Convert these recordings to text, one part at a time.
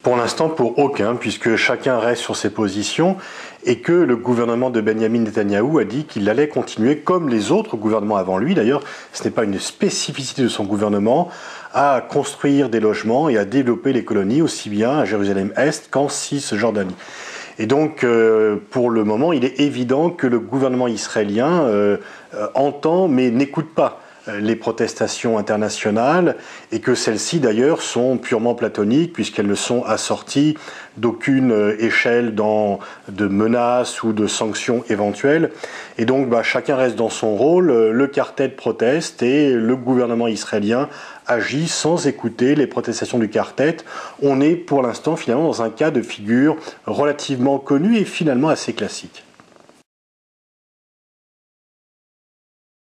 Pour l'instant, pour aucun, puisque chacun reste sur ses positions et que le gouvernement de Benyamin Netanyahou a dit qu'il allait continuer, comme les autres gouvernements avant lui, d'ailleurs, ce n'est pas une spécificité de son gouvernement, à construire des logements et à développer les colonies, aussi bien à Jérusalem-Est qu'en Cisjordanie. Et donc, pour le moment, il est évident que le gouvernement israélien entend mais n'écoute pas les protestations internationales et que celles-ci d'ailleurs sont purement platoniques puisqu'elles ne sont assorties d'aucune échelle de menaces ou de sanctions éventuelles. Et donc chacun reste dans son rôle, le quartet proteste et le gouvernement israélien agit sans écouter les protestations du quartet. On est pour l'instant finalement dans un cas de figure relativement connu et finalement assez classique.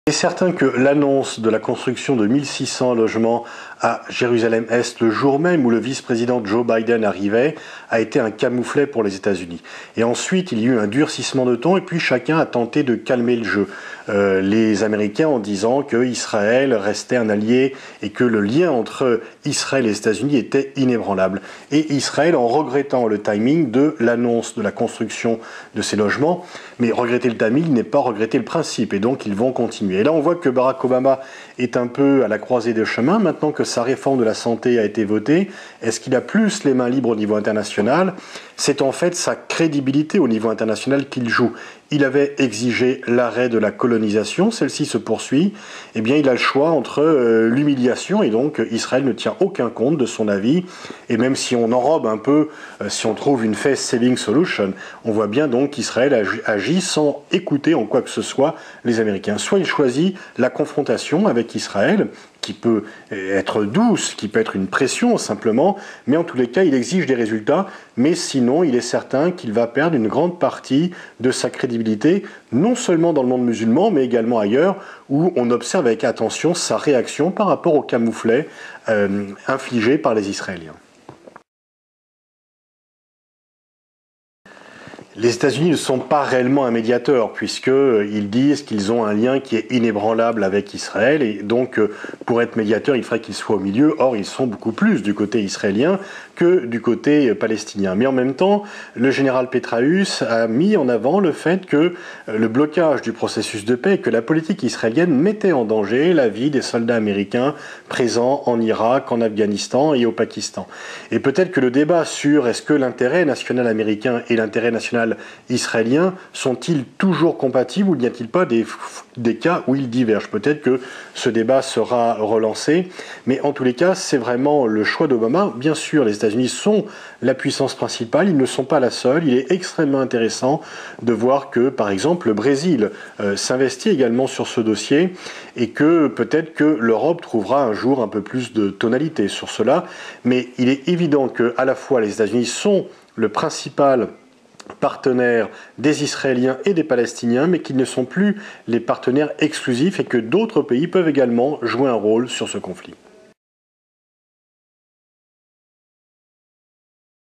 Il est certain que l'annonce de la construction de 1600 logements à Jérusalem-Est le jour même où le vice-président Joe Biden arrivait a été un camouflet pour les États-Unis. Et ensuite, il y a eu un durcissement de ton et puis chacun a tenté de calmer le jeu. Les Américains en disant qu'Israël restait un allié et que le lien entre Israël et les États-Unis était inébranlable. Et Israël en regrettant le timing de l'annonce de la construction de ces logements. Mais regretter le timing n'est pas regretter le principe et donc ils vont continuer. Et là, on voit que Barack Obama est un peu à la croisée des chemins. Maintenant que sa réforme de la santé a été votée, est-ce qu'il a plus les mains libres au niveau international? C'est en fait sa crédibilité au niveau international qu'il joue. Il avait exigé l'arrêt de la colonisation, celle-ci se poursuit. Eh bien, il a le choix entre l'humiliation et donc Israël ne tient aucun compte de son avis. Et même si on enrobe un peu, si on trouve une face-saving solution, on voit bien donc qu'Israël agit sans écouter en quoi que ce soit les Américains. Soit il choisit la confrontation avec Israël, qui peut être douce, qui peut être une pression simplement, mais en tous les cas, il exige des résultats, mais sinon, il est certain qu'il va perdre une grande partie de sa crédibilité, non seulement dans le monde musulman, mais également ailleurs, où on observe avec attention sa réaction par rapport au camouflet infligé par les Israéliens. Les États-Unis ne sont pas réellement un médiateur puisqu'ils disent qu'ils ont un lien qui est inébranlable avec Israël et donc pour être médiateur, il faudrait qu'ils soient au milieu. Or, ils sont beaucoup plus du côté israélien que du côté palestinien. Mais en même temps, le général Petraeus a mis en avant le fait que le blocage du processus de paix, que la politique israélienne mettait en danger la vie des soldats américains présents en Irak, en Afghanistan et au Pakistan. Et peut-être que le débat sur est-ce que l'intérêt national américain et l'intérêt national israéliens sont-ils toujours compatibles ou n'y a-t-il pas des cas où ils divergent? Peut-être que ce débat sera relancé, mais en tous les cas, c'est vraiment le choix d'Obama. Bien sûr, les États-Unis sont la puissance principale, ils ne sont pas la seule. Il est extrêmement intéressant de voir que, par exemple, le Brésil s'investit également sur ce dossier et que peut-être que l'Europe trouvera un jour un peu plus de tonalité sur cela. Mais il est évident que à la fois les États-Unis sont le principal partenaires des Israéliens et des Palestiniens, mais qu'ils ne sont plus les partenaires exclusifs et que d'autres pays peuvent également jouer un rôle sur ce conflit.